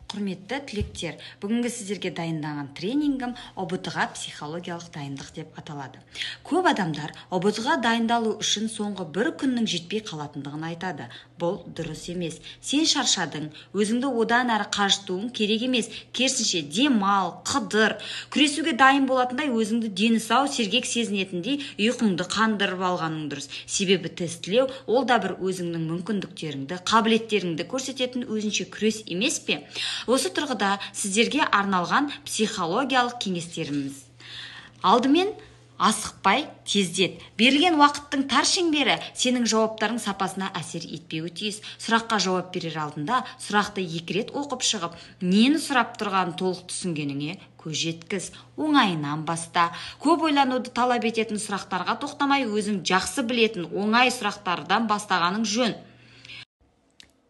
Құрметті түлектер, бүгінгі сіздерге дайындаған тренингім ұбт-ға психологиялық дайындық деп аталады. Көп адамдар ұбт-ға дайындалу үшін соңғы бір күннің жетпей қалатындығын айтады. Бұл дұрыс емес. Сен шаршадың, өзіңді одан әрі қажытуың керек емес. Керісінше демал, қыдыр, күресуге дайын болатындай өзіңді дені сау, сергек сезінетіндей ұйқыңды қандырып алғаның дұрыс. Себебі тестілеу ол да бір өзіңнің мүмкіндіктеріңді, қабілеттеріңді көрсететін өзінше күрес емес пе? Осы тұрғыда сіздерге арналған психологиялық кеңестеріміз. Алдымен асықпай тездет. Берілген уақыттың тар шеңбері сенің жауаптарың сапасына әсер етпеуі тиіс. Сұраққа жауап берер алдында сұрақты 2 рет оқып шығып, нені сұрап тұрғанын толық түсінгеніңе көз жеткіз. Оңайынан баста. Көп ойлануды талап ететін сұрақтарға тоқтамай, өзің жақсы білетін оңай сұрақтардан бастағаның жөн.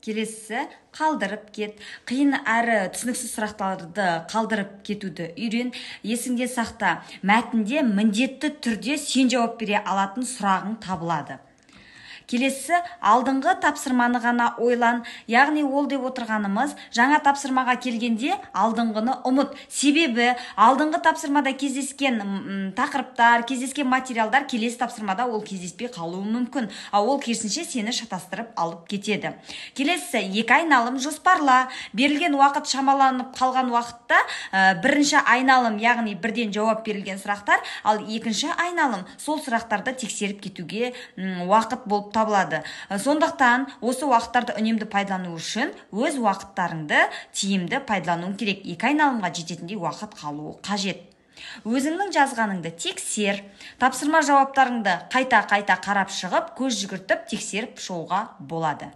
Келесі қалдырып кет. Қиын әрі түсініксіз сұрақтарды қалдырып кетуді үйрен. Есіңде сақта, мәтінде міндетті түрде сен жауап бере алатын сұрағың табылады. Келесі, алдыңғы тапсырманы ғана ойлан. Яғни ол деп отырғанымыз, жаңа тапсырмаға келгенде алдыңғыны ұмыт. Себебі алдыңғы тапсырмада кездескен тақырыптар, кездескен материалдар келесі тапсырмада ол кездеспей қалуы мүмкін. Ол керісінше сені шатастырып алып кетеді. Келесі, 2 айналым жоспарла. Берілген уақыт шамаланып қалған уақытта бірінші айналым, яғни бірден жауап берілген сұрақтар, ал екінші айналым сол сұрақтарды тексеріп кетуге уақыт болып табылады. Сондықтан осы уақыттарды үнемді пайдалану үшін өз уақыттарыңды тиімді пайдалануың керек. 2 айналымға жететіндей уақыт қалуы қажет. Өзіңнің жазғаныңды тексер, тапсырма жауаптарыңды қайта-қайта қарап шығып, көз жүгіртіп тексеріп шығуға болады.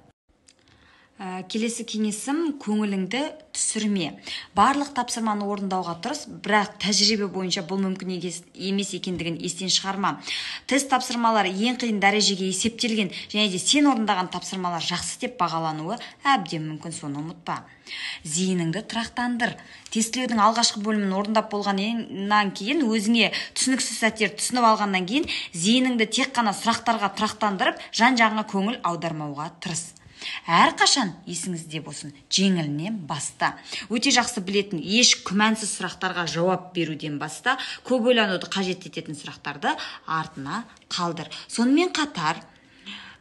Келесі кеңесім, көңіліңді түсірме. Барлық тапсырманы орындауға тырыс, бірақ тәжірибе бойынша бұл мүмкін емес екендігін естен шығарма. Тест тапсырмалары ең қиын дәрежеге есептелген, және де сен орындаған тапсырмалар жақсы деп бағалануы әбден мүмкін, соны ұмытпа. Зейініңді тұрақтандыр. Тестілеудің алғашқы бөлімін орындап болғаннан кейін, өзіңе түсініксіз сәттер түсініп алғаннан кейін, зейініңді тек қана сұрақтарға тұрақтандырып, жан-жағыңа көңіл аудармауға тырыс. Әрқашан есіңізде болсын, жеңілінен баста. Өте жақсы білетін, еш күмәнсіз сұрақтарға жауап беруден баста, көп ойлануды қажет ететін сұрақтарды артына қалдыр. Сонымен қатар,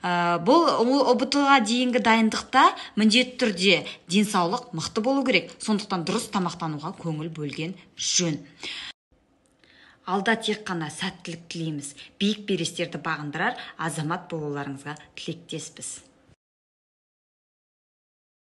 бұл ұбт-ға дейінгі дайындықта міндетті түрде денсаулық мықты болу керек. Сондықтан дұрыс тамақтануға көңіл бөлген жөн. Алда тек қана сәттілік тілейміз. Биік белестерді бағындырар азамат болуларыңызға тілектеспіз.